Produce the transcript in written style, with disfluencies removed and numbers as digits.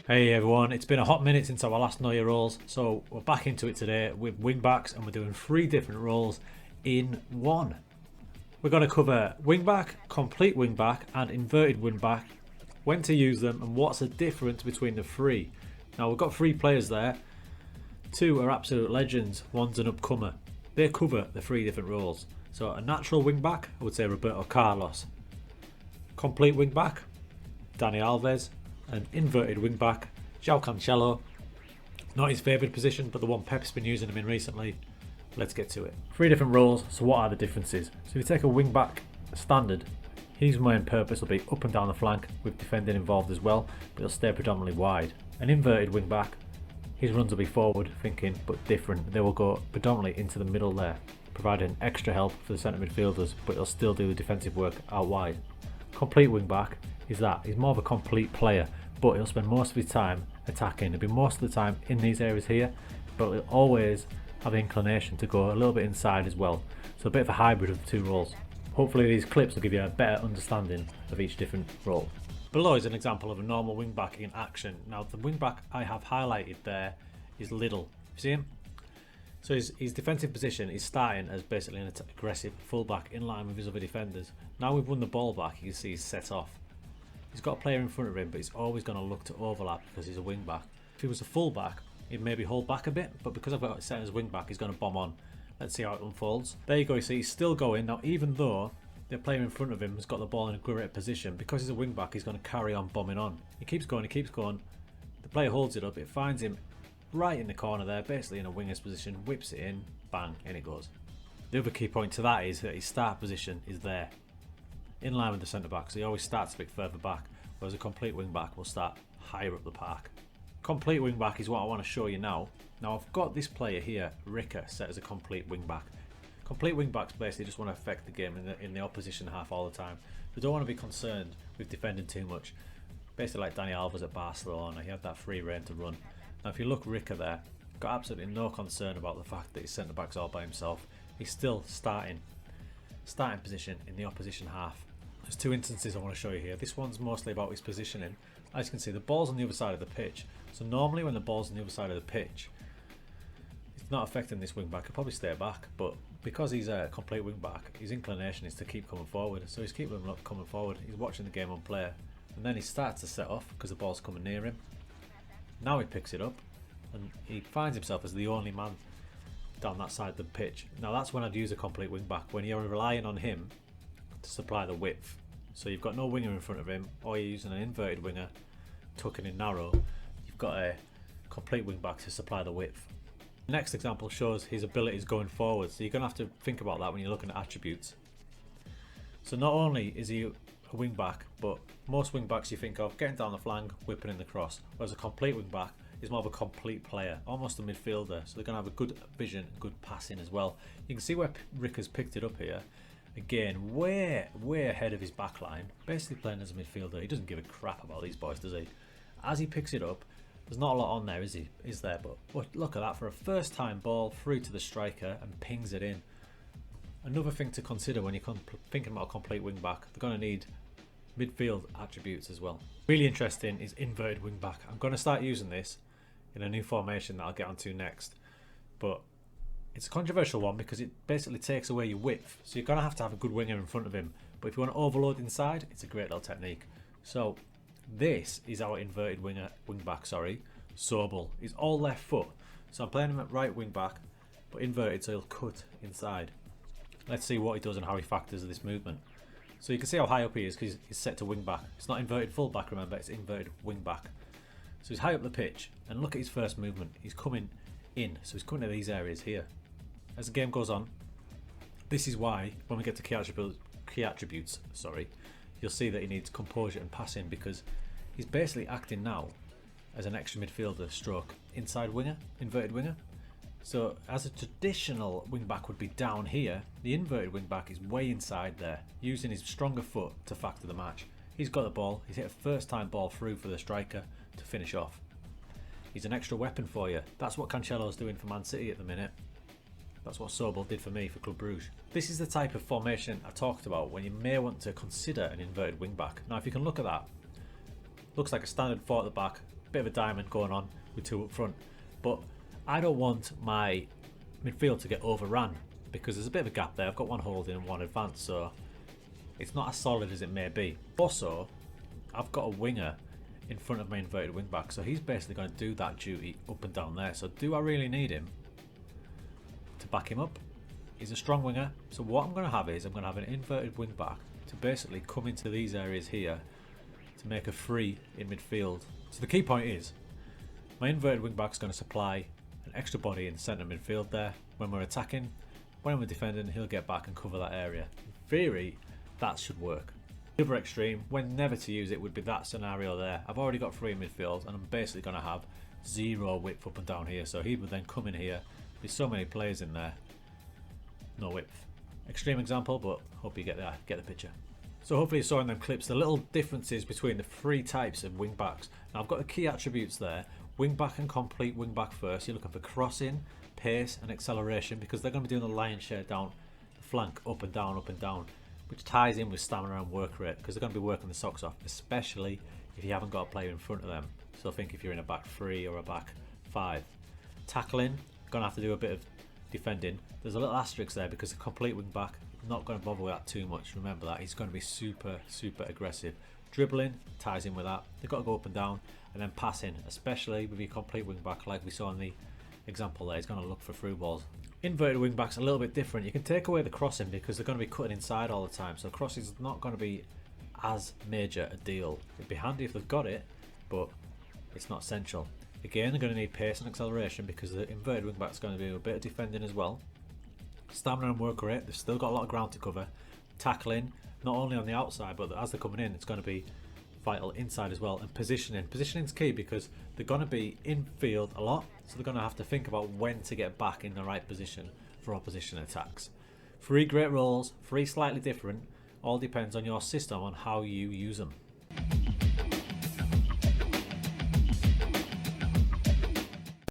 Hey everyone, it's been a hot minute since our last Know Your Roles, so we're back into it today with wingbacks and we're doing 3 different roles in one. We're going to cover wingback, complete wingback and inverted wingback, when to use them and what's the difference between the 3. Now we've got 3 players there, 2 are absolute legends, one's an upcomer. They cover the 3 different roles. So a natural wingback, I would say Roberto Carlos. Complete wingback, Dani Alves. An inverted wingback, João Cancelo. Not his favoured position, but the one Pep's been using him in recently. Let's get to it. 3 different roles, so what are the differences? So if you take a wingback standard, his main purpose will be up and down the flank, with defending involved as well, but he'll stay predominantly wide. An inverted wingback, his runs will be forward thinking, but different. They will go predominantly into the middle there, providing extra help for the centre midfielders, but he'll still do the defensive work out wide. Complete wingback is that. He's more of a complete player, but he'll spend most of his time attacking. He'll be most of the time in these areas here, but he'll always have the inclination to go a little bit inside as well. So a bit of a hybrid of the 2 roles. Hopefully these clips will give you a better understanding of each different role. Below is an example of a normal wingback in action. Now the wingback I have highlighted there is Little. You see him? So his defensive position is starting as basically an aggressive fullback in line with his other defenders. Now we've won the ball back, you can see he's set off. He's got a player in front of him, but he's always going to look to overlap because he's a wing back. If he was a full back, he'd maybe hold back a bit, but because I've got it set as wing back, he's going to bomb on. Let's see how it unfolds. There you go, you see he's still going. Now even though the player in front of him has got the ball in a great position, because he's a wing back, he's going to carry on bombing on. He keeps going, he keeps going. The player holds it up, it finds him right in the corner there, basically in a winger's position, whips it in, bang, in it goes. The other key point to that is that his start position is there, in line with the centre back, so he always starts a bit further back, whereas a complete wing back will start higher up the park. Complete wing back is what I want to show you now. Now I've got this player here, Ricker, set as a complete wing back. Complete wing backs basically just want to affect the game in the opposition half all the time. They don't want to be concerned with defending too much. Basically like Dani Alves at Barcelona, he had that free reign to run. Now if you look Ricker there, got absolutely no concern about the fact that his centre back's all by himself. He's still starting position in the opposition half. There's 2 instances I want to show you here. This one's mostly about his positioning. As you can see, the ball's on the other side of the pitch. So normally when the ball's on the other side of the pitch, it's not affecting this wing back. He'll probably stay back, but because he's a complete wing back, his inclination is to keep coming forward. So he's keeping coming forward. He's watching the game on play, and then he starts to set off because the ball's coming near him. Now he picks it up, and he finds himself as the only man down that side of the pitch. Now that's when I'd use a complete wing back, when you're relying on him to supply the width. So you've got no winger in front of him, or you're using an inverted winger tucking in narrow. You've got a complete wing back to supply the width. The next example shows his abilities going forward, so you're going to have to think about that when you're looking at attributes. So not only is he a wing back, but most wing backs you think of getting down the flank, whipping in the cross, whereas a complete wing back is more of a complete player, almost a midfielder, so they're going to have a good vision, good passing as well. You can see where Ricker's picked it up here. Again, way ahead of his back line, basically playing as a midfielder. He doesn't give a crap about these boys, does he? As he picks it up, there's not a lot on there, is there? But look at that, for a first time ball through to the striker and pings it in. Another thing to consider when you're thinking about a complete wing back, they're going to need midfield attributes as well. Really interesting is inverted wing back. I'm going to start using this in a new formation that I'll get onto next, but it's a controversial one because it basically takes away your width, so you're going to have a good winger in front of him, but if you want to overload inside, it's a great little technique. So this is our inverted wing back, Sobel. He's all left foot, so I'm playing him at right wing back, but inverted, so he'll cut inside. Let's see what he does and how he factors this movement. So you can see how high up he is because he's set to wing back. It's not inverted full back, remember, it's inverted wing back. So he's high up the pitch, and look at his first movement. He's coming in, so he's coming to these areas here. As the game goes on, this is why when we get to key attributes, you'll see that he needs composure and passing, because he's basically acting now as an extra midfielder stroke inside winger, inverted winger. So as a traditional wing back would be down here, the inverted wing back is way inside there, using his stronger foot to factor the match. He's got the ball, he's hit a first time ball through for the striker to finish off. He's an extra weapon for you. That's what Cancelo's doing for Man City at the minute. That's what Sobel did for me for Club Brugge. This is the type of formation I talked about when you may want to consider an inverted wing back. Now if you can look at that, looks like a standard 4 at the back, bit of a diamond going on with 2 up front. But I don't want my midfield to get overrun because there's a bit of a gap there. I've got 1 holding and 1 advanced, so it's not as solid as it may be. Also, I've got a winger in front of my inverted wing back, so he's basically going to do that duty up and down there. So do I really need him to back him up? He's a strong winger, so what I'm going to have is I'm going to have an inverted wing back to basically come into these areas here to make a free in midfield. So the key point is my inverted wing back is going to supply an extra body in the centre midfield there. When we're attacking, when we're defending, he'll get back and cover that area. In theory, that should work. The other extreme, when never to use it, would be that scenario there. I've already got 3 in midfield and I'm basically going to have 0 width up and down here, so he would then come in here. There's so many players in there, no width. Extreme example, but hope you get the picture. So hopefully you saw in them clips the little differences between the 3 types of wing backs. Now I've got the key attributes there. Wing back and complete wing back first. You're looking for crossing, pace and acceleration because they're going to be doing the lion's share down the flank, up and down, which ties in with stamina and work rate because they're going to be working the socks off, especially if you haven't got a player in front of them. So think if you're in a back 3 or a back 5. Tackling, going to have to do a bit of defending. There's a little asterisk there because the complete wing back, not going to bother with that too much. Remember that, he's going to be super aggressive. Dribbling ties in with that. They've got to go up and down, and then passing, especially with your complete wing back like we saw in the example there. He's going to look for through balls. Inverted wing back's a little bit different. You can take away the crossing because they're going to be cutting inside all the time, so crossing is not going to be as major a deal. It'd be handy if they've got it, but it's not essential. Again, they're going to need pace and acceleration because the inverted wing back's going to do a bit of defending as well. Stamina and work rate, they've still got a lot of ground to cover. Tackling, not only on the outside, but as they're coming in, it's going to be vital inside as well. And positioning. Positioning's key because they're going to be in field a lot, so they're going to have to think about when to get back in the right position for opposition attacks. 3 great roles, 3 slightly different, all depends on your system on how you use them.